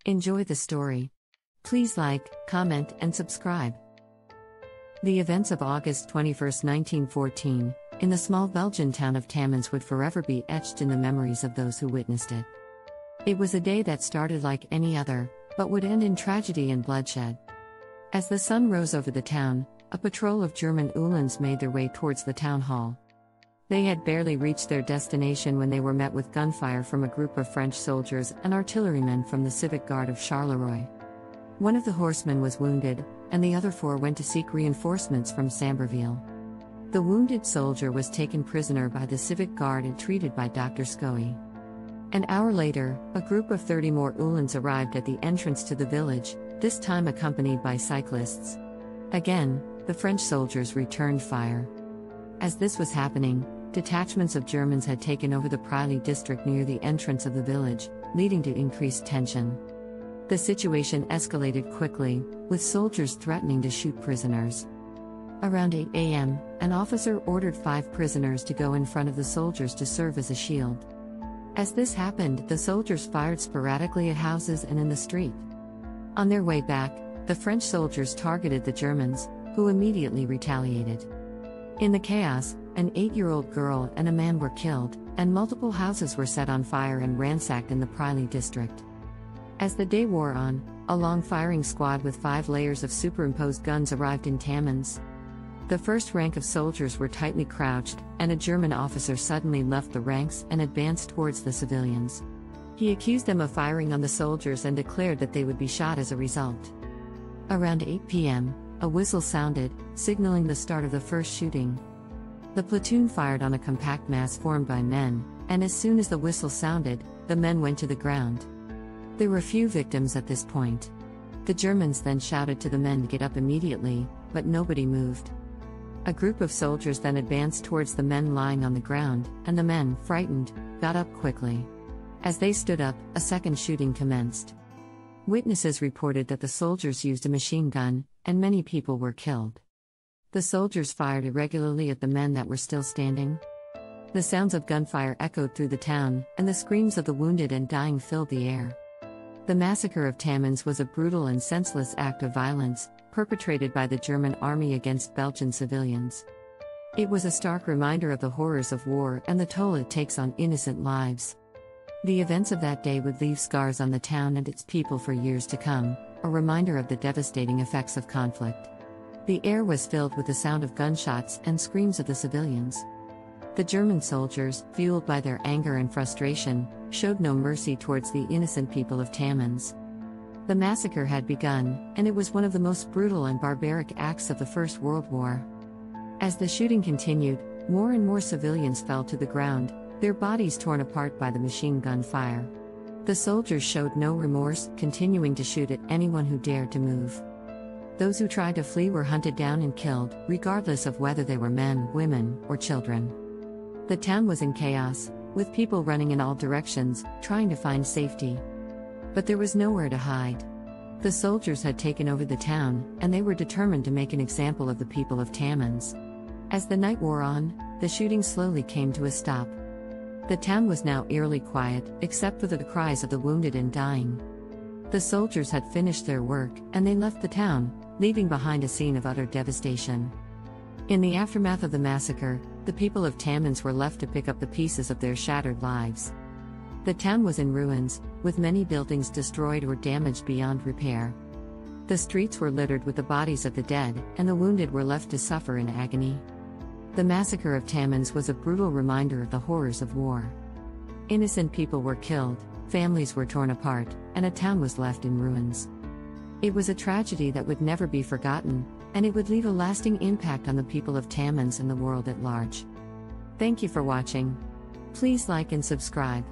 Enjoy the story. Please like, comment, and subscribe. The events of August 21, 1914, in the small Belgian town of Tamines would forever be etched in the memories of those who witnessed it. It was a day that started like any other, but would end in tragedy and bloodshed. As the sun rose over the town, a patrol of German Uhlans made their way towards the town hall. They had barely reached their destination when they were met with gunfire from a group of French soldiers and artillerymen from the Civic Guard of Charleroi. One of the horsemen was wounded, and the other four went to seek reinforcements from Samberville. The wounded soldier was taken prisoner by the Civic Guard and treated by Dr. Scoey. An hour later, a group of 30 more Uhlans arrived at the entrance to the village, this time accompanied by cyclists. Again, the French soldiers returned fire. As this was happening, detachments of Germans had taken over the Brutality district near the entrance of the village, leading to increased tension. The situation escalated quickly, with soldiers threatening to shoot prisoners. Around 8 a.m., an officer ordered 5 prisoners to go in front of the soldiers to serve as a shield. As this happened, the soldiers fired sporadically at houses and in the street. On their way back, the French soldiers targeted the Germans, who immediately retaliated. In the chaos, an 8-year-old girl and a man were killed, and multiple houses were set on fire and ransacked in the Brutality district. As the day wore on, a long firing squad with 5 layers of superimposed guns arrived in Tamines. The first rank of soldiers were tightly crouched, and a German officer suddenly left the ranks and advanced towards the civilians. He accused them of firing on the soldiers and declared that they would be shot as a result. Around 8 p.m., a whistle sounded, signaling the start of the first shooting. The platoon fired on a compact mass formed by men, and as soon as the whistle sounded, the men went to the ground. There were few victims at this point. The Germans then shouted to the men to get up immediately, but nobody moved. A group of soldiers then advanced towards the men lying on the ground, and the men, frightened, got up quickly. As they stood up, a second shooting commenced. Witnesses reported that the soldiers used a machine gun, and many people were killed. The soldiers fired irregularly at the men that were still standing. The sounds of gunfire echoed through the town, and the screams of the wounded and dying filled the air. The Massacre of Tamines was a brutal and senseless act of violence, perpetrated by the German army against Belgian civilians. It was a stark reminder of the horrors of war and the toll it takes on innocent lives. The events of that day would leave scars on the town and its people for years to come, a reminder of the devastating effects of conflict. The air was filled with the sound of gunshots and screams of the civilians. The German soldiers, fueled by their anger and frustration, showed no mercy towards the innocent people of Tamines. The massacre had begun, and it was one of the most brutal and barbaric acts of the First World War. As the shooting continued, more and more civilians fell to the ground, their bodies torn apart by the machine gun fire. The soldiers showed no remorse, continuing to shoot at anyone who dared to move. Those who tried to flee were hunted down and killed, regardless of whether they were men, women, or children. The town was in chaos, with people running in all directions, trying to find safety. But there was nowhere to hide. The soldiers had taken over the town, and they were determined to make an example of the people of Tamines. As the night wore on, the shooting slowly came to a stop. The town was now eerily quiet, except for the cries of the wounded and dying. The soldiers had finished their work, and they left the town, leaving behind a scene of utter devastation. In the aftermath of the massacre, the people of Tamines were left to pick up the pieces of their shattered lives. The town was in ruins, with many buildings destroyed or damaged beyond repair. The streets were littered with the bodies of the dead, and the wounded were left to suffer in agony. The Massacre of Tamines was a brutal reminder of the horrors of war. Innocent people were killed, families were torn apart, and a town was left in ruins. It was a tragedy that would never be forgotten, and it would leave a lasting impact on the people of Tamines and the world at large. Thank you for watching. Please like and subscribe.